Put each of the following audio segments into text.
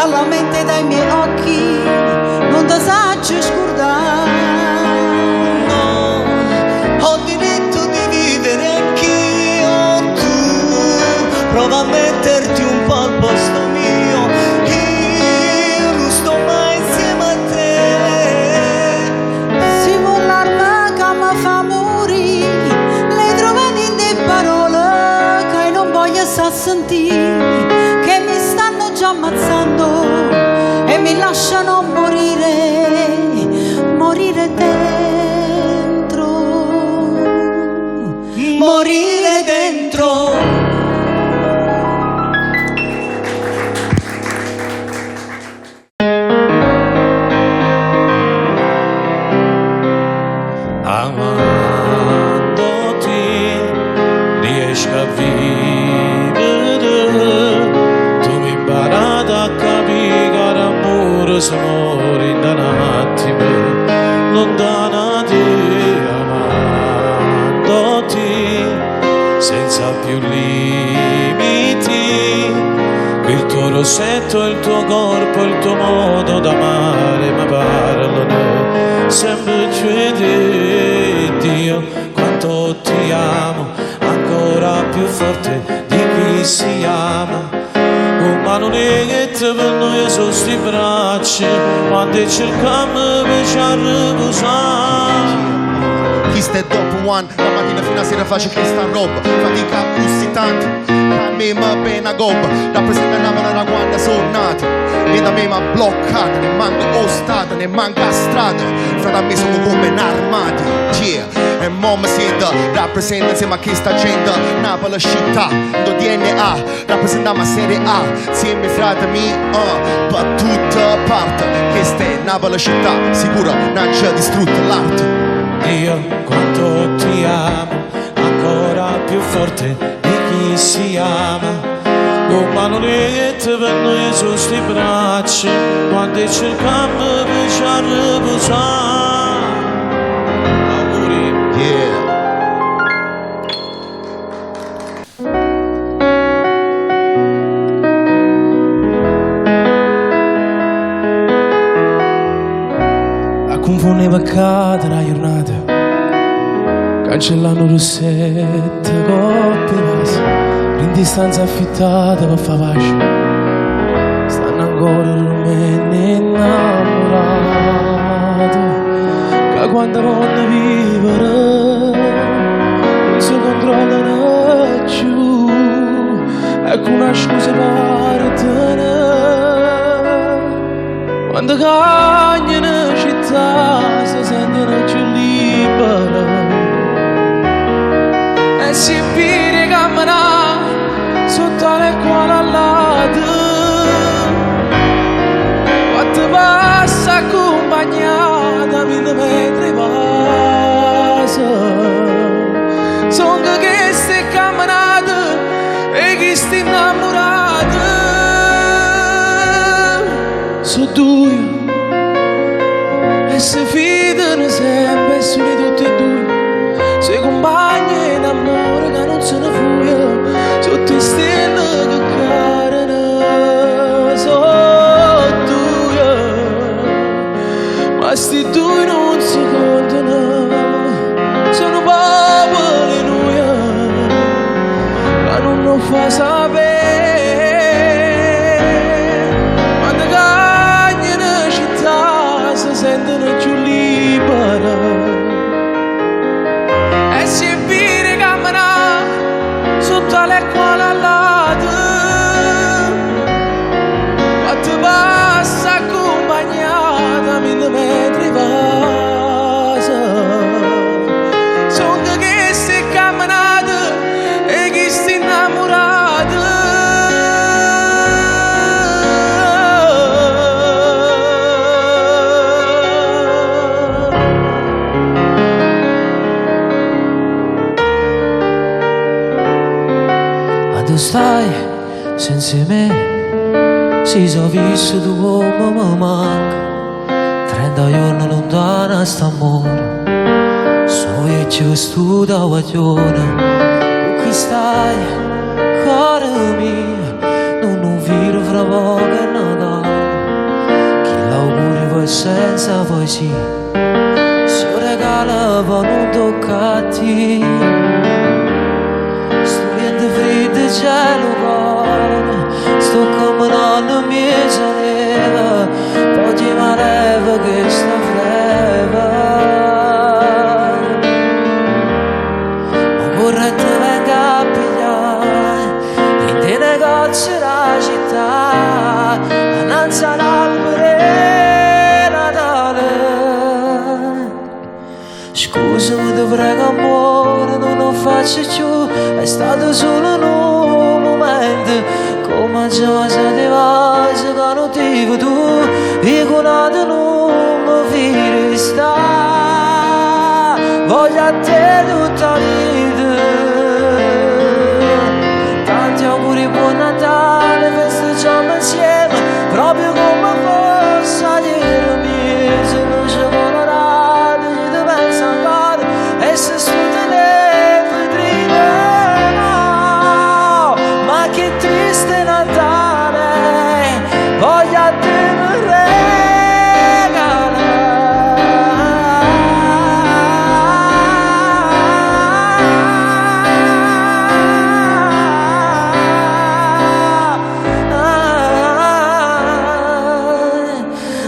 dalla mente, dai miei occhi, non ti saggio scordare. No, ho diritto di vivere anch'io, tu prova a metterti un po' al posto mio, io non sto mai insieme a te. Si vuol l'arma che mi fa morire, le trovate in te parole che non voglio sa sentire, che mi stanno già ammazzando e mi lasciano morire dentro, Morire dentro. Amandoti riesco a vivere, tu mi imparate a capire che l'amore si muore in un attimo, lontanati, amandoti senza più limiti, il tuo rossetto, il tuo corpo, il tuo modo d'amare mi parlano sempre più di Dio, quanto ti amo, ancora più forte di chi si ama. Ma non è che te per noi sono sti bracci, quando cerchiamo per ci riposare. Chi sta dopo one, la mattina fino a sera faccio questa roba, fatica così tanto, a me mi appena gobba, rappresenta la quando sono nato, e da me mi ha bloccato, ne manca ostata, ne manca strada, fra me siamo come armati, yeah. E mo mi sento, rappresenta insieme a questa gente, Napoli città, do DNA, rappresentiamo serie A, insieme frate miei, per tutta parte, questa è Napoli città, sicuro non c'è distrutta l'arte. Dio, quanto ti amo, ancora più forte di chi si ama. Ma non è che te per noi sono sti bracci, quando cerchiamo per ci riposare. Auguri. Yeah. Confonde i peccati la giornata, cancellando rossette, coppie vasi, in distanza affittata per far pace, stanno ancora rumeni innamorati, che quando vogliono vivere non si controllano più, ecco una scusa per tenere. Quando cagnano città si sentono più liberi e si pire camminare sotto le quali all'altro, quando passa accompagnata 1000 metri passa, sono che stai camminando e chi stai innamorato. Sono due e si fidano sempre, sono tutti e due, si compagni in amore che non se ne fuoio, tutte stelle che carano, sono due, ma sti due non si contano, sono popoli noi, che non lo fa sapere. Sentono più libera e si vede camminare sotto le quali all'altro, quando passa accompagnata 1000 metri passa, sono che si camminata e chi si innamorato. Dove stai senza me? Si sono visto tu come mi manca, 30 giorni lontana st'amore, so vecchio sto da guaglione. Qui stai, cuore mio, non viro fra poco e Natale. sì, si regala per non toccati. Sto niente freddo cielo buono, sto camminando mia geneva, poi ti mareva che sta fleva. Ma vorrei te venga a pigliare, in te negozi la città, annanzi all'albero Natale. Scusami, ti prego amore, non lo faccio più, è stato solo un momento, come già ti vai, che non ti vedo tu, e con altro non mi fai restare, voglio a te tutta la vita. Tanti auguri, buon Natale, festeggiamo insieme, proprio come fosse ieri mia, se non c'è colorata, io ti penso ancora, e se su telefono no, ma che triste Natale, voglio a te mi regalare.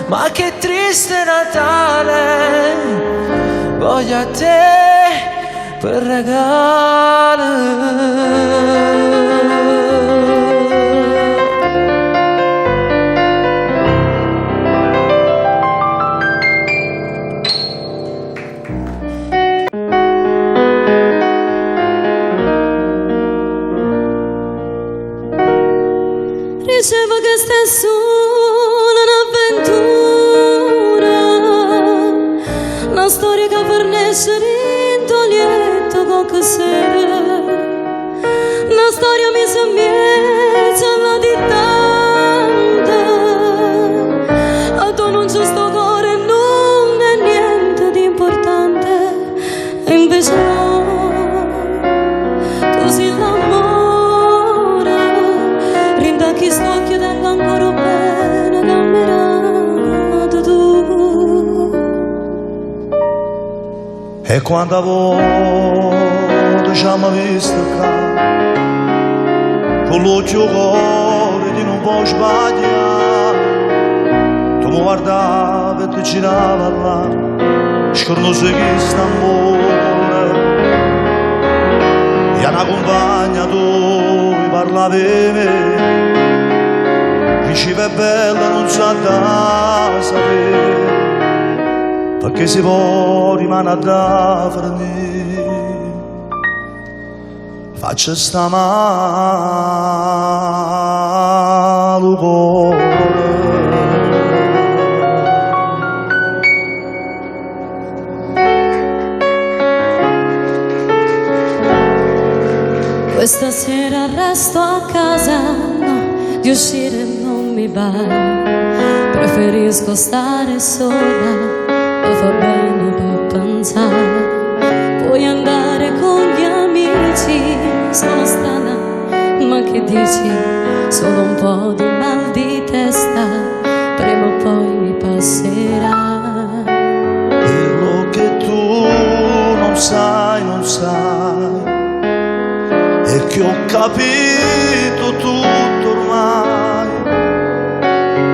Ma che triste Natale, voglio a te per regalare. Dicevo che stessi un'avventura, una storia che per essere in toglietto con che sera, una storia mi sembra alla di tanta, a tu non c'è sto cuore, non è niente di importante, e invece no, tu sei l'amore, rinda chi sto chiudendo ancora bene, camminato tu. E quando a volte ci abbiamo visto qua, con l'occhio cuore di non può sbagliare, tu mi guardavi e ti giravi là, scornoso che sta amore, e una compagna tu mi parlavi di me, diceva è bella non sa da sapere, perché si può rimanere da fornire, faccia sta male cuore. Questa sera resto a casa, no, di uscire non mi va, preferisco stare sola, lo fa bene per pensare, puoi andare con gli amici, sono strana, ma che dici, solo un po' di mal di testa, prima o poi mi passerà. Quello che tu non sai, è che ho capito tutto ormai,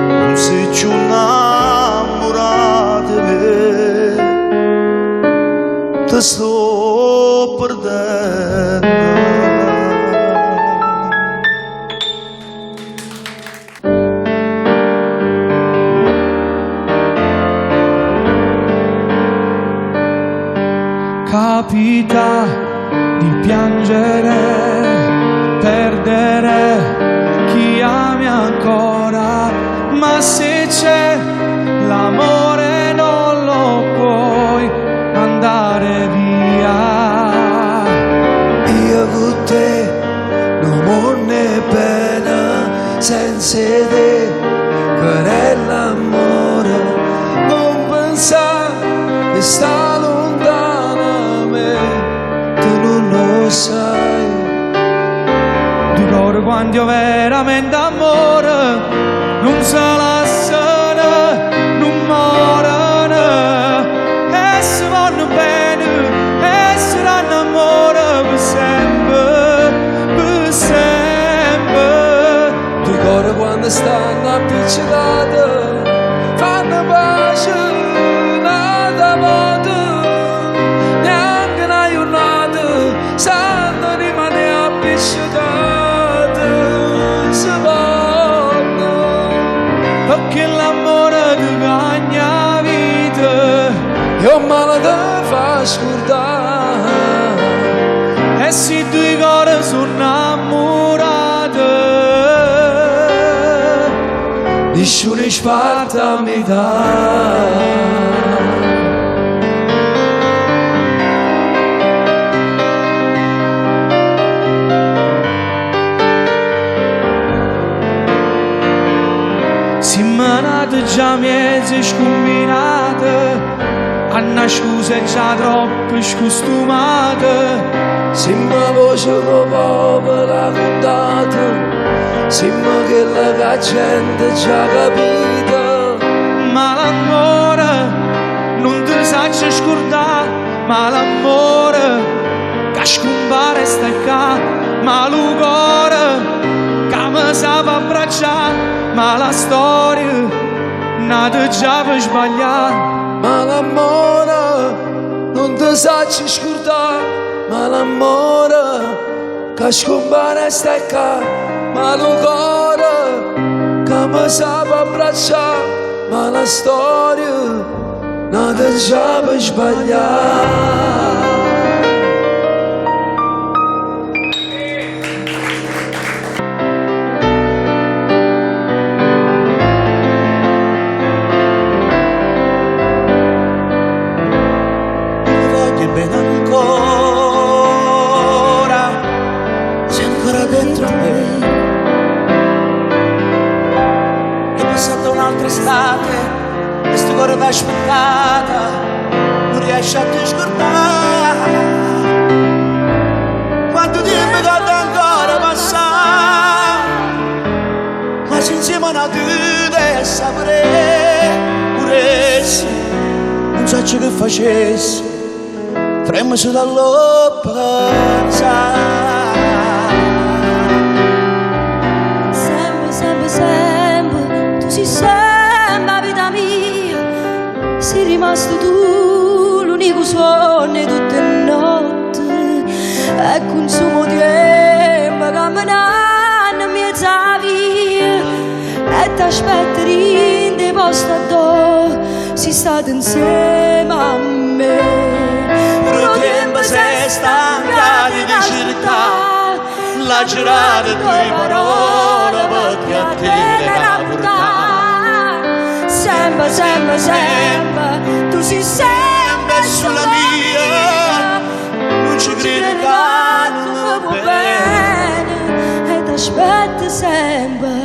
non sei più innamorata di me, ti sto perdendo. Capita di piangere, perdere chi ami ancora, ma se c'è l'amore non lo puoi andare via. Io con te non ho né pena, senza te per l'amore, non pensare che sta lontana a me, tu non lo sai. D'un'ora quando veramente amore non si lasciano, non muoiono, me stanno appiccicate, fanno pace nada modo, neanche una giornata sanno rimane appiccicate, si vanno, perché l'amore ti cagna vita, io male te fa scordare, e se due cuori sono innamorate, nessuno sparta a metà. Simmanate già mezze scombinate, hanno scuse già troppo scostumate. Simma voce proprio la contata, simma che la gente già capita. Ma l'amore non ti saggio scordare, ma l'amore che scompare sta qua, ma il cuore che mi sa abbracciare, ma la storia nata già per sbagliare. Ma l'amore non ti saggio scordare, ma l'amore che scompare sta qua, ma il cuore che mi sa abbracciare, ma la storia nata già per sbagliare. Dentro me è passata un'altra estate e sto cuore va aspettata non riesce a te scordare quanto tempo che ancora passare quasi insieme a una tuta e sapere se non so ciò che facessi fremmo su dallo pensare. Tu sei vita mia, sei rimasto tu l'unico sogno tutte le notti e consumo tempo camminando in mezzo alla via e ti aspetto in dei posti dove sei stato insieme a me. Puro tempo sei stanca di cercare la girata delle tue parole perché a te la portare. Sempre, sempre, sempre, tu sei sempre sulla mia, non ci credo che non va bene, e ti aspetto sempre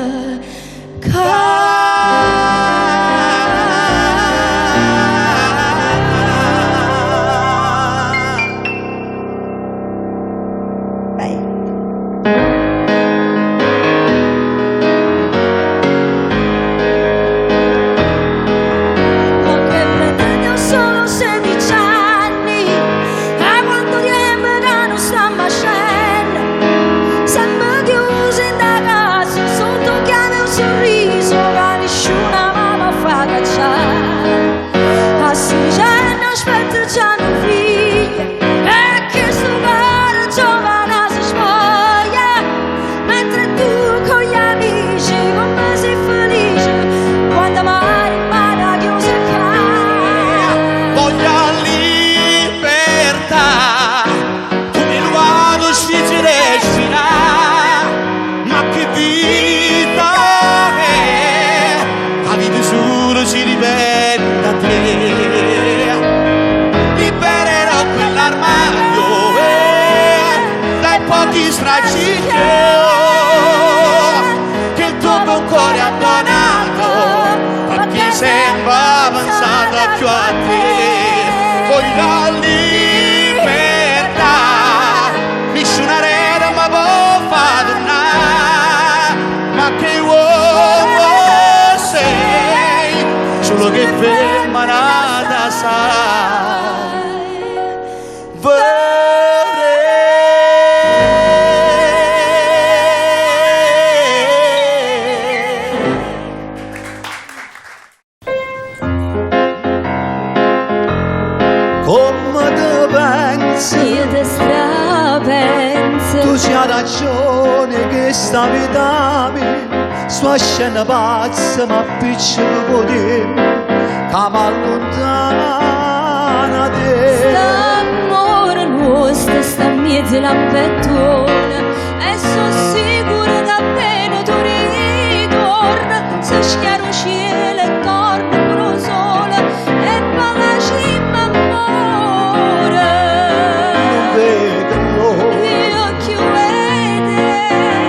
che il tuo buon cuore ha donato perché sembra avanzata più a te. Voglio la libertà, nessuna rete mi può far tornare, ma che uomo sei, solo che ferma nata sai. c'ha ragione che sta vita mia, sto scena pazza ma piccolo potere, che m'allontana te. L'amore nostro sta in mezzo alla pettone e sono sicura che appena tu ritorni se schiaro cielo e torna pure sole e paga cima amore. Non vedo l'ora Io chi vede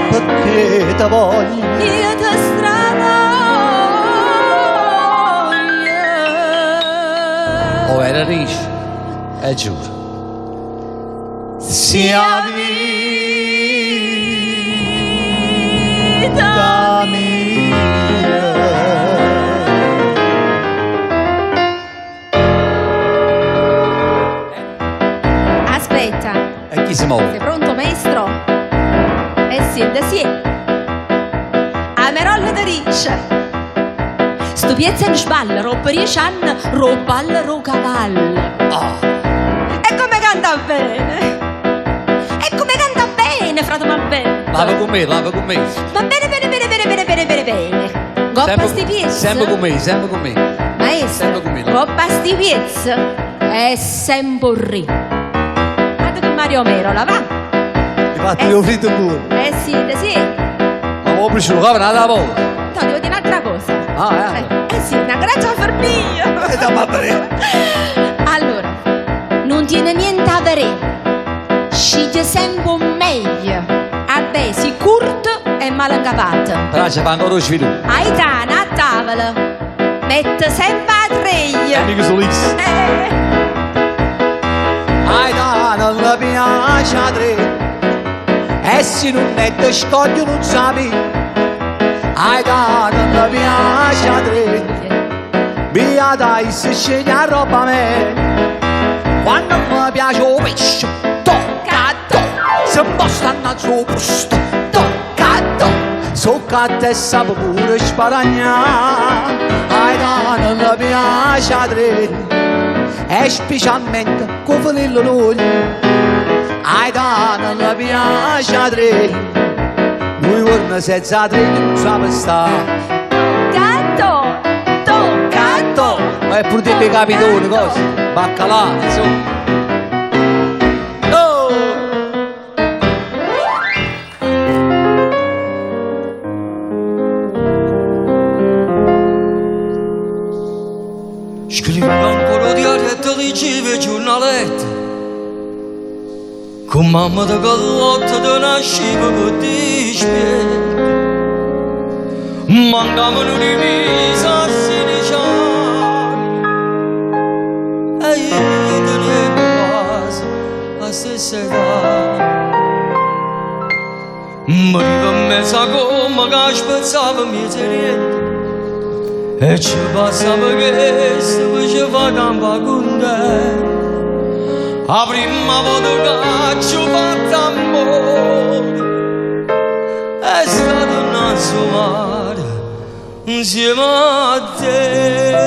perché ti voglio. io ti stravoglio. Oh, era Rich, giuro. Sia vita mia. Aspetta, E chi si muove? sei pronto maestro? Sì. Amerolle da riccia. Sto piezza in sballa, roba 10 anni, roba al cavallo. E come canta bene! E come canta bene, frate Mabel! Lava con me. Ma bene. Goppa sti piezza. Sempre con me. Sempre Maestro, con me. goppa sti piezza è sempre lì. Guarda che Mario Merola, va? Infatti io ho finito pure. Sì. Ma ho preso una volta. No, devo dire un'altra cosa. Sì, una grazia fermia. Allora, non tiene niente a vedere. Sceglie sempre meglio. Adesso curto e malancapato. Però ci fanno lo sviluppo. Aitana a tavola. Mette sempre a treglia. Mica solista. Non mi piace a tre, e se non è te scoglio non sapi. Non mi piace a tre, via dai se scegli a roba a me. Quando mi piace o pesce, tocca a te, se mi stanno al suo posto, tocca a te. So che a te sapo pure sparagnare. Non mi piace a tre, e specialmente con fanello l'olio. Non mi piace a tre, noi vorremmo senza tre non sappiamo stare. Gatto. Ma è pure dei capitoni, cosa? Baccalà, insomma. Oh! Scrivo ancora diario e ti ricevo giornalette. Con mamma da gallotta da nascevo per dispiegare. Mancavano divisa a 16 anni. E io tenevo quasi la stessa età. Moriva in mezzo a gomma che spezzava miseria. E ci passava che si faceva campa con te. La prima volta che ci ho fatto amore è stato un sommare insieme a te.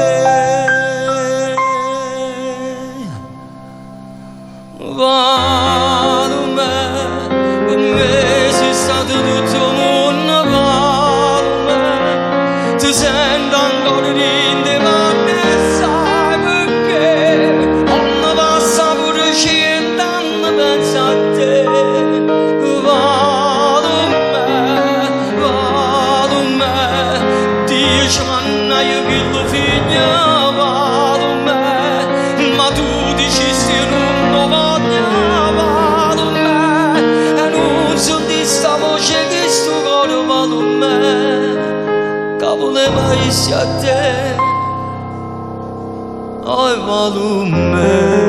Vado me, per me sei stato tutto il mondo, vado me, ti sento ancora in te, ma ne sai perché? Quando passa pure 100 anni penso a te. Vado me, 10 anni io che lo figlio, vado me, ma tu dici se non lo voglio, vado me, e non so di sta voce che sto cuore, vado me, che voleva essere a te, oh vado me.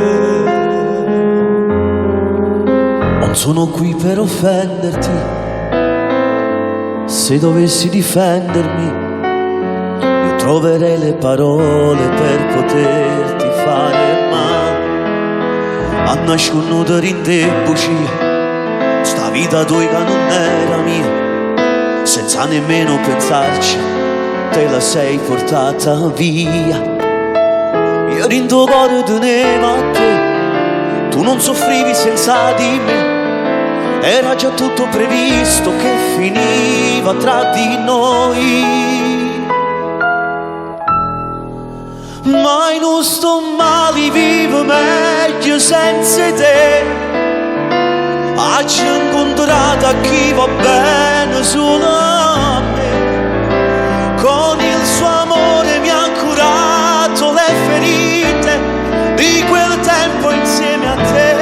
Non sono qui per offenderti, se dovessi difendermi, io troverei le parole per poterti fare male. A nascondiere in te bugia, sta vita tua che non era mia, senza nemmeno pensarci, te la sei portata via. Io in tuo cuore tenevo a te, tu non soffrivi senza di me. era già tutto previsto che finiva tra di noi. Ma non sto male, vivo meglio senza te. Oggi ho incontrato chi va bene solo a me. Con il suo amore mi ha curato le ferite di quel tempo insieme a te.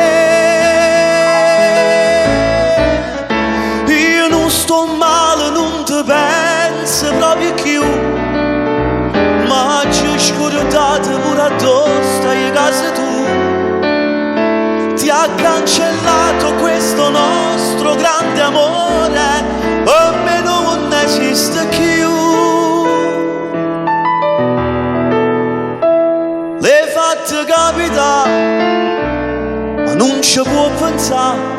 Io non sto male, non ti penso proprio più, ma ci ho scordato pure addosso ai casa tu. Ti ha cancellato questo nostro grande amore, per me non esiste più. Le fatte capitare, ma non ci può pensare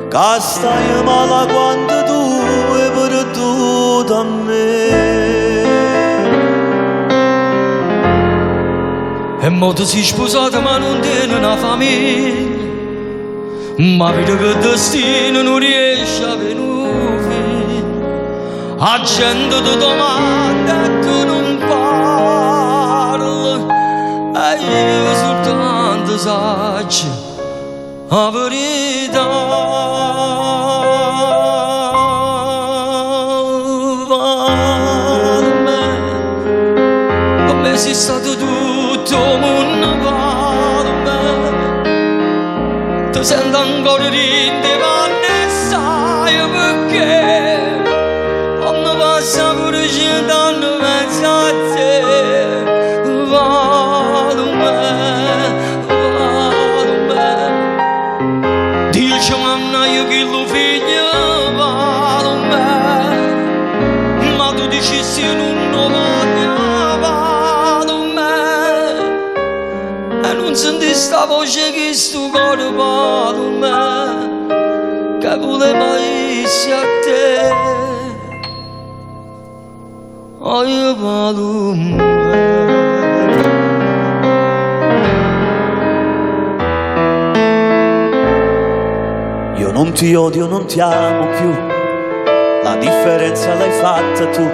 che stai male quando tu hai perduto a me. E mo ti sei sposato ma non tieni una famiglia, ma vedi che il destino non riesce a venire. La gente ti domanda e tu non parli, e io soltanto saggio la verità. Come sei stato tutto mondo vale me, ti sento ancora ridere ma ne sai perché. Quando passa pure 100 anni penso a te, vale me. Dice mamma io che lo figlio vale me, ma tu dici se non lo voglio. Non senti sta voce che sto cuore parla me, che voleva essere a te. Oh, io parlo me. Io non ti odio, non ti amo più, la differenza l'hai fatta tu.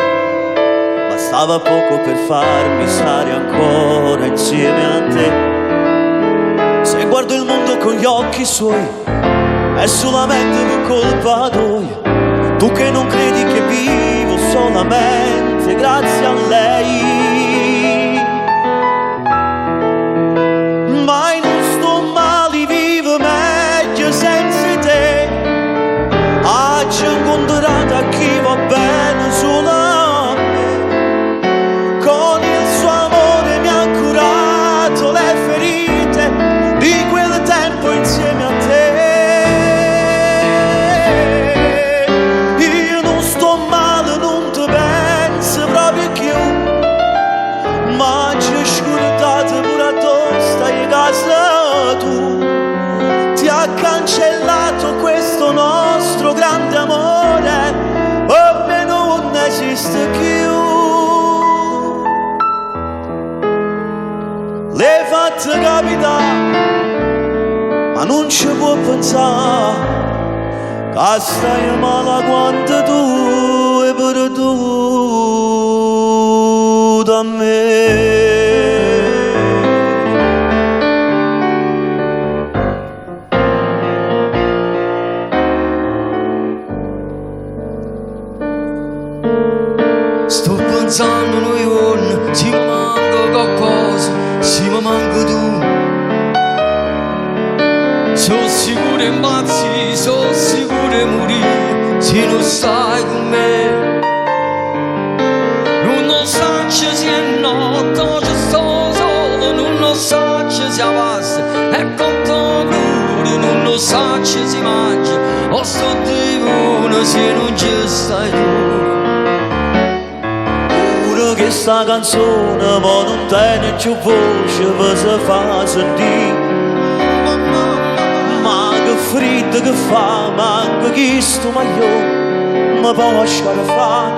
Bastava poco per farmi stare ancora insieme a te. Se guardo il mondo con gli occhi suoi, è solamente per colpa tua. Tu che non credi che vivo solamente grazie a lei. Mai non sto male, vivo meglio senza te. Oggi ho incontrato a chi va bene solo a me. Con il suo amore mi ha curato le ferite di quel tempo insieme a te. Io non sto male, non ti penso proprio più, ma ci ho scordato pure addosso ai casa tu. Ti ha cancellato questo nostro grande amore, per me non esiste più. Le fatte capitare, ma non ci può pensare che stai male quando tu hai perduto a me. Sto pensando noi giorni, se mi manca qualcosa, se mi manca tu. Sono sicuro impazzi, sono sicuro morire, se non stai con me. Non lo so se è notte, oggi sto solo, non lo so se passa, e conto pure, non lo so se si mangia, o sto divino se non ci stai tu. Che sta canzone ma non tiene più voce per se fa sentire. Ma che freddo che fa, manca chi sto maglione mi può lasciare fare.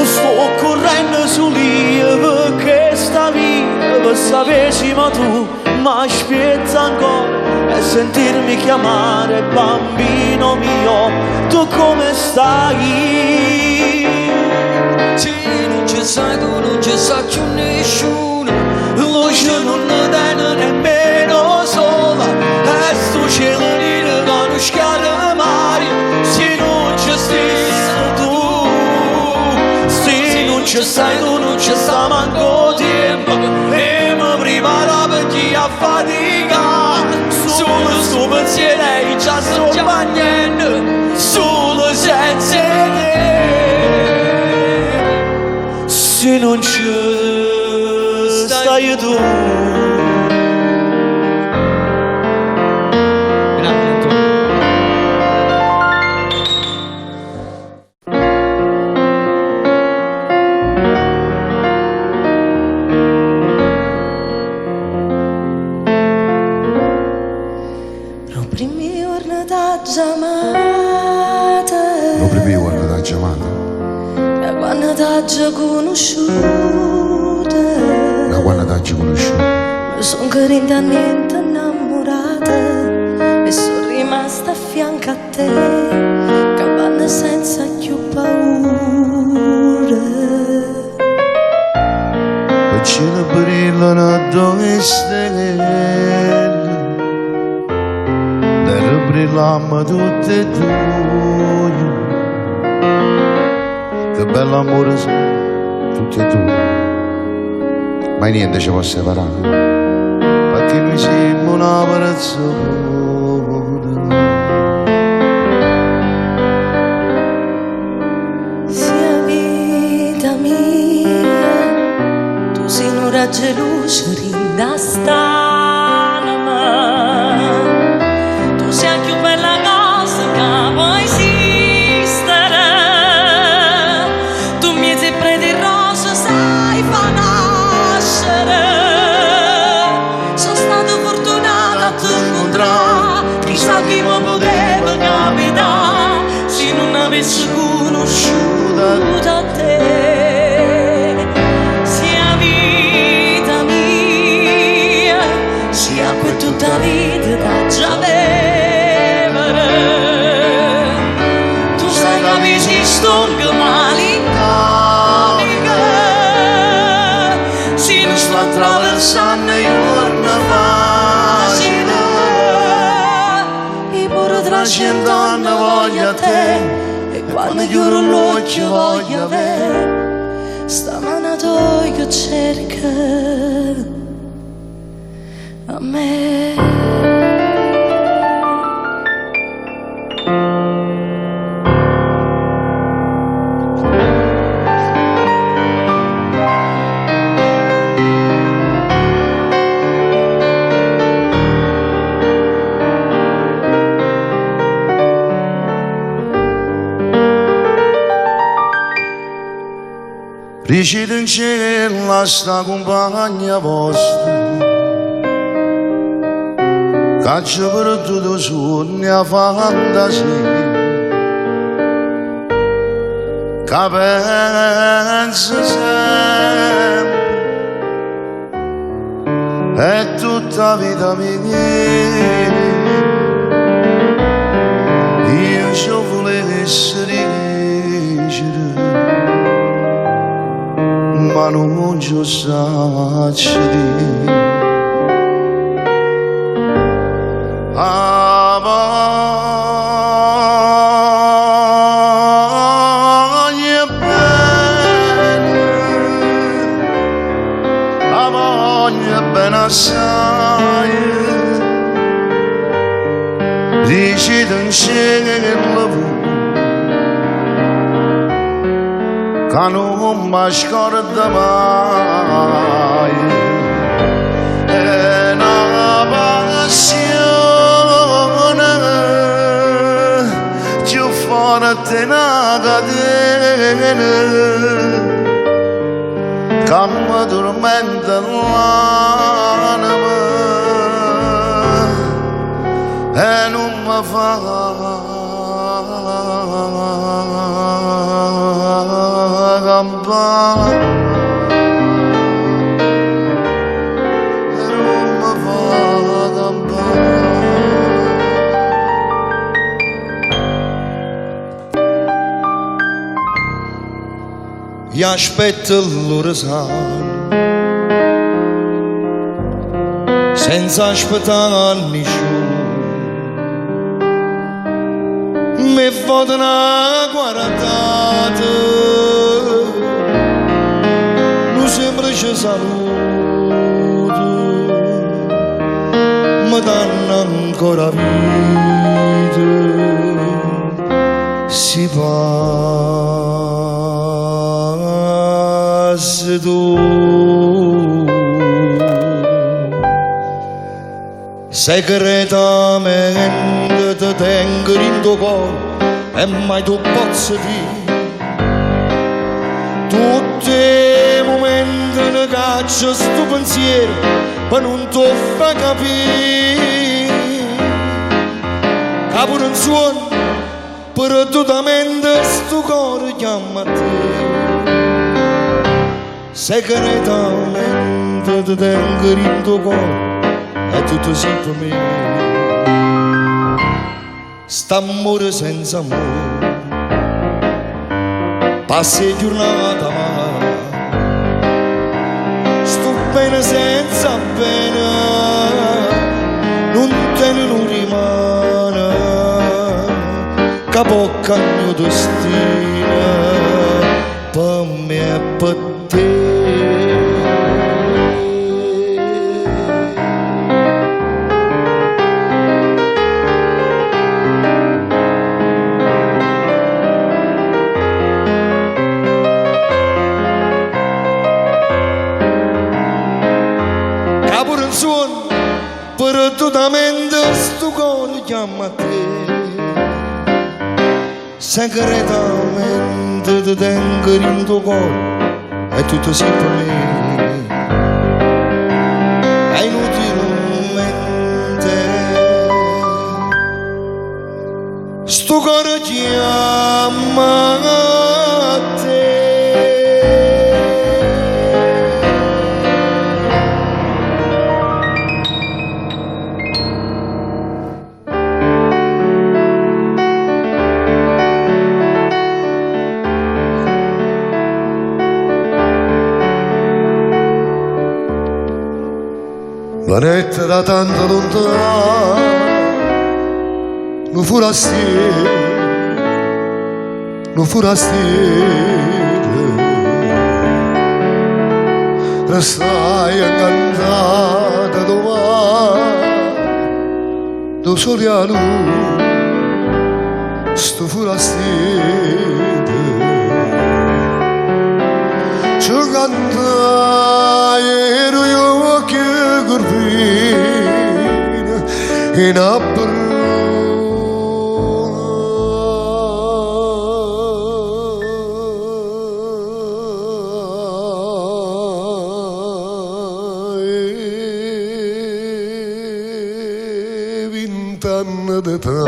Sto correndo su lì perché sta via per sapessi ma tu mi aspetti ancora e sentirmi chiamare bambino mio, tu come stai? Se non ci sai tu non ci sa più nessuno, luce non ne tiene nemmeno sola, e sto cielo nero con un scalo mare, se non ci stessi tu, se non ci stai tu non ci sta manco tempo, e mi prepara per chi ha fatica, solo sto pensiero e già sto bagnando, solo senza te. Se non ci stai tu. Lo primi giorno da chiamata, Lo primo giorno da chiamata, da quando t'ho conosciuta, da quando t'ho conosciuto, mi sono carinamente innamorata e sono rimasta a fianco a te, capanna senza più paura. il cielo brillano due stelle, ne brillammo tutte e due, che bello amore sono tutti e due, mai niente ci può separare, perché noi siamo una persona. Sia vita mia, tu sei un raggio di luce rindastana, tu sei anche una bella cosa che può esistere, tu mi sei prete rosa, sai fa nascere, sono stata fortunata a te incontrare, chissà chi mi poteva capitare, se non avessi conosciuto da te. Sia vita mia, sia per tutta la vita da già vivere, tu sai che mi esisto che malinconica, se non sto attraversando i giorni facili, e pure tra 100 anni voglio a te. E quando chiudo l'occhio voglio avere sta mano tua che cerca a me. Riuscite in cielo a sta compagna vostra, caccia per tutto sogni a fantasia, che pensa sempre, è tutta vita mia, io ci volessi riuscire, ma non ci saccio dire. A voglia bene, a voglia bene assai, riuscite in cielo che non mi scorda mai, è una passione più forte una catena che mi tormenta l'anima e non mi fa campare, non mi fa campare. gli aspetta loro sanno, senza aspettare nessuno. Mi fate una guardata, non semplice saluto, mi danno ancora vita, si passa tu. Segretamente ti tengo in tuo cuore e mai tu posso dire tutti i momenti ne caccio sto pensiero per non ti fa capire che pure un suono perdutamente sto cuore chiama a te. Segretamente ti tengo in tuo cuore è tutto sì per me. St'amore senza amore passa giornata ma sto bene senza pena non te ne rimane capocca il mio destino per me e per te. Perdutamente sto cuore chiama a te, segretamente ti tengo in tuo cuore, è tutto sì per me, è inutilmente, sto cuore chiama a te. Planeta da tanto lontano, non forastiero, non forastiero, restai incantata domani, do sole a lui, sto forastiero, ci cantai ero io che corpina in vent'anni d'età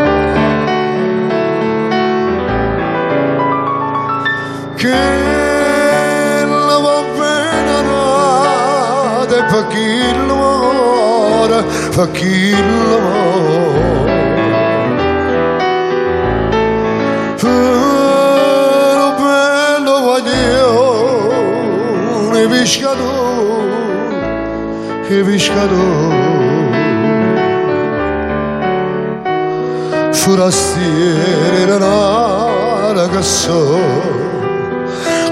che la va bene nata e fa chi l'amore fa chi l'amore però bello guaglione pescatore forastiere nata che so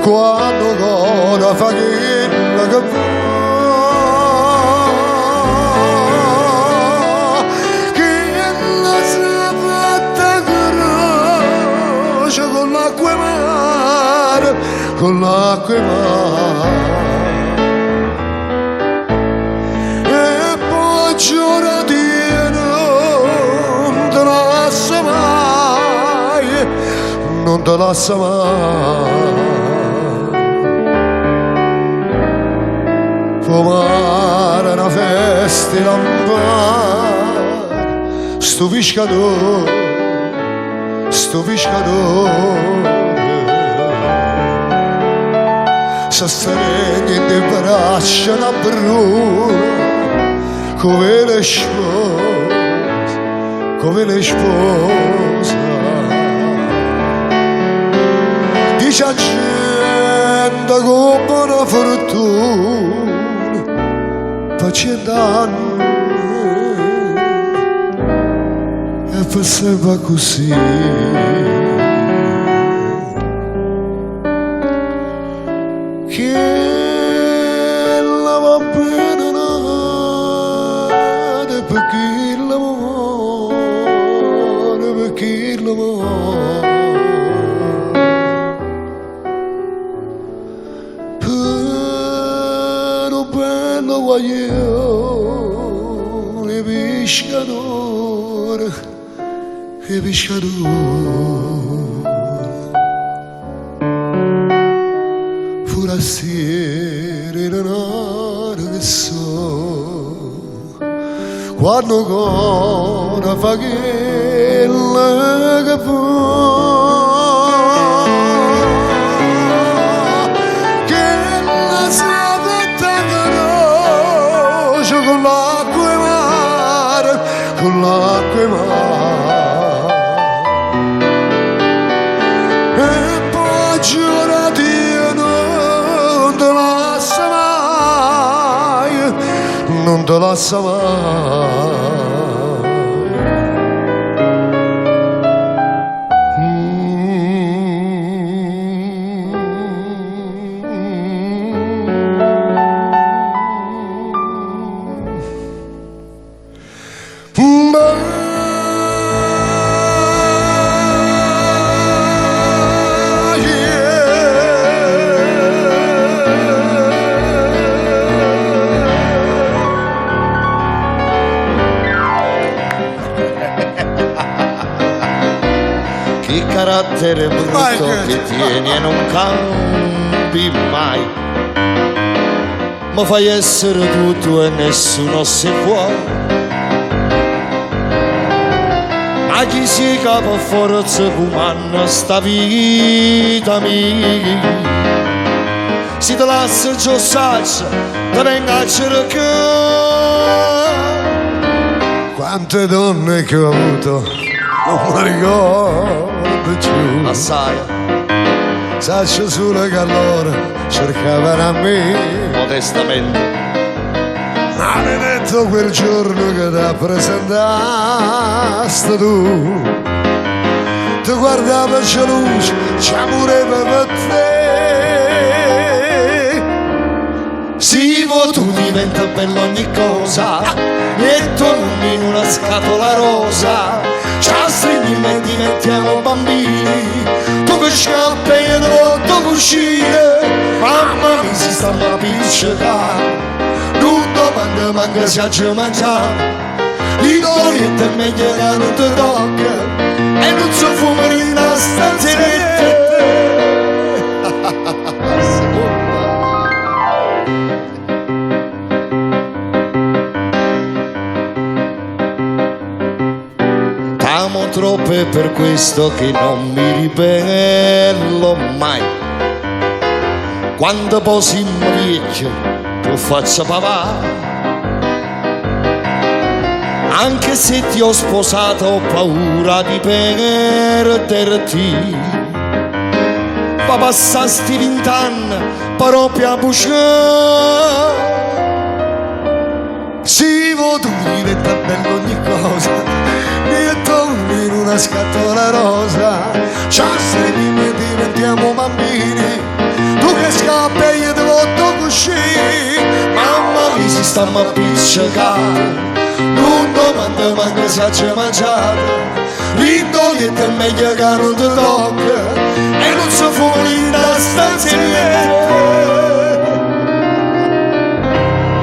quando ancora fa quella che va che la sabatta croce con l'acqua e mare con l'acqua e mare e poi giorno di non te lascia mai non te lascia mai fumare una festa in lampare sto pescatore si stringe in le braccia una bruna come le spose dice a gente tua fortuna facendo anni e passava così. Che la va bene nada perché l'amore però bello guaglione e pescatore forastiere in nare che so quando ancora fa quella che fa che la sapetta conosce con l'acqua e mare con l'acqua e mare e poi giurati non te lascia mai, non te lascia mai. Che carattere brutto che tieni e non cambi mai. Ma fai essere tutto e nessuno si può. Ma chi si capa forza comanda sta vita mia. Si te lascia giù saccia, te venga a cercare. Quante donne che ho avuto non mi ricordo più. Assai, Saccio solo che allora cercavano a me. modestamente, Maledetto quel giorno che ti presentaste tu. Ti guardava geloso, ci amoreva per te. sì, mo tu diventa bella ogni cosa e torni in una scatola rosa. Ci stringi e diventiamo bambini. Tu che scappi e io devo uscire. Mamma mi si sta a piccicare. Non domanda manca se ci mangiare. I doriette è meglio che non ti tocca. E non so fumare in una stanzetta. T'amo troppo e per questo che non mi ribello mai. Quando poi si mi vecchio, tu faccia papà. Anche se ti ho sposato ho paura di perderti. Ma passasti 20 anni, proprio a buscare. Sì, mo tu diventa bello ogni cosa. E torni in una scatola rosa. Ci stringi e diventiamo bambini. Tu che scappi e io ti voto uscire. Mamma mi si sta a piccicare. Non domanda manca se ci mangiato. L'indolietta è meglio che non ti tocca. E non so fuori in una stanzetta.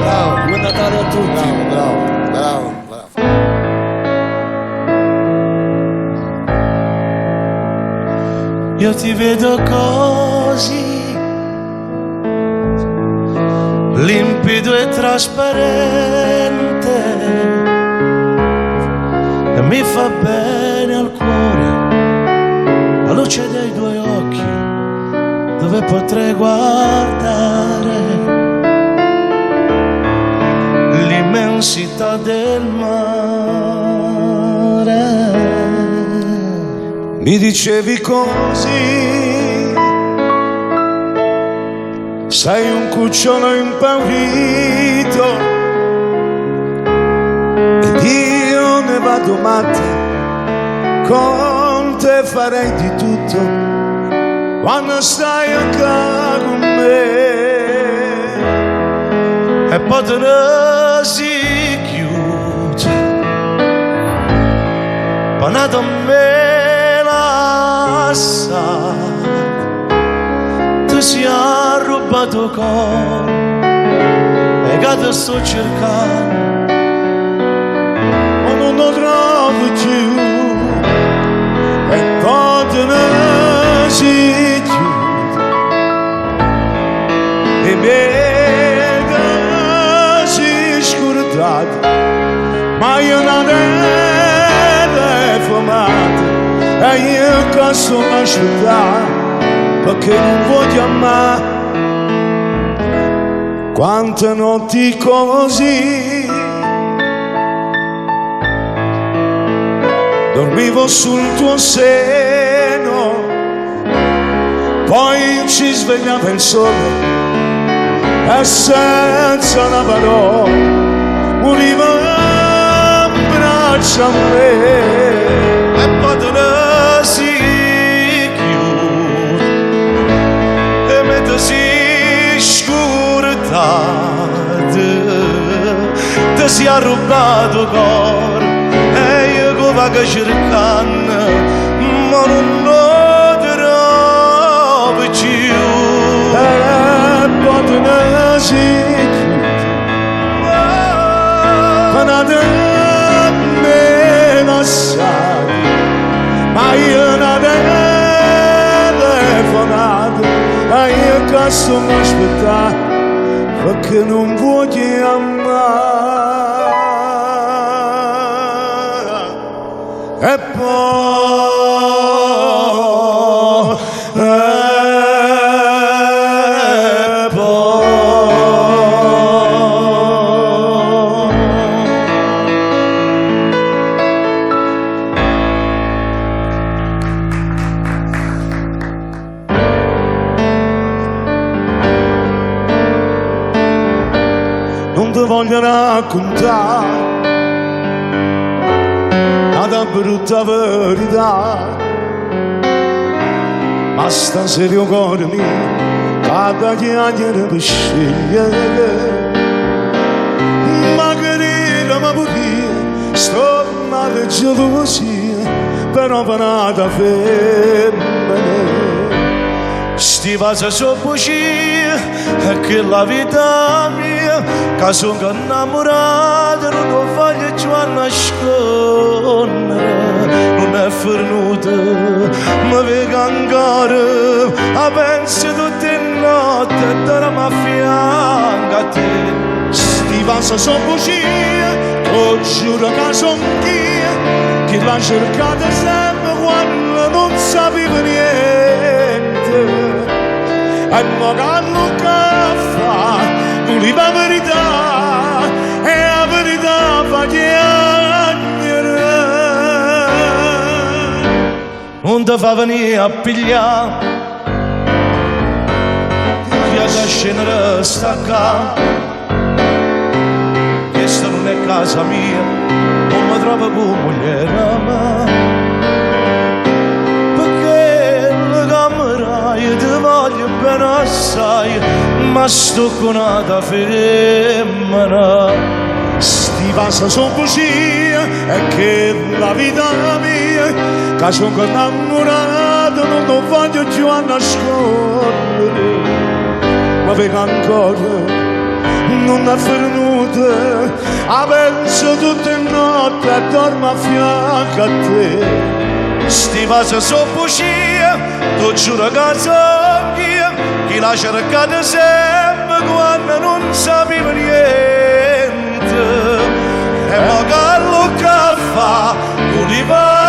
Bravo, Buon Natale a tutti. bravo, bravo, bravo. Io ti vedo così, limpido e trasparente, e mi fa bene al cuore, la luce dei tuoi occhi, dove potrei guardare l'immensità del mare. Mi dicevi così, sei un cucciolo impaurito ed io ne vado matta, con te farei di tutto quando stai accanto con me. E poi te ne si chiude, panata a me la sa, ti si è rubato il cuore e che ti sto cercando, ma non lo trovo più. E poi te ne si chiude e me ma io non ero fumato e io che sono asciugato perché non voglio amare. Quante notti così dormivo sul tuo seno, poi ci svegliava il sole e senza una parola moriva in braccio a me. E poi te ne si chiude e me te si scordate, te si è rubato il cuore e io che vado cercando ma non lo trovo più. E poi te ne si chiude panata a me lasciati, ma io non telefonato e io che sono aspettato perché non voglio amare. E poi non ti voglio raccontare una brutta verità, ma stasera il cuore mio cada chiacchiera per scegliere, magari ma pochino sto male gelosia però panata femmina. Sti vasi sono bugie e che la vita mia che sono innamorato non lo voglio più nascondere, non è venuta mi vedo ancora a penso tutte le notti e dormo a fianco a te. Sti vasi sono bugie, lo giuro che sono io che l'ha cercata sempre quando non sapevo niente. E mo callo che fa, l'unica verità, e la verità fa chiacchiere. Non ti fa venire a pigliare, via da scendere sta qua. Questa non è casa mia, non mi trovo come moglie ma. Io ti voglio bene assai, ma sto con una femmina. Sti vasi sono bugie e che la vita mia che sono innamorato non lo voglio più a nascondere, ma vedo ancora non è venuta a penso tutte le notti e dormo a fianco a te. Sti vasi sono bugie, tu giuro che sono io che la cercata sempre quando non sapevo niente. E mo che lo che fa, tu li vai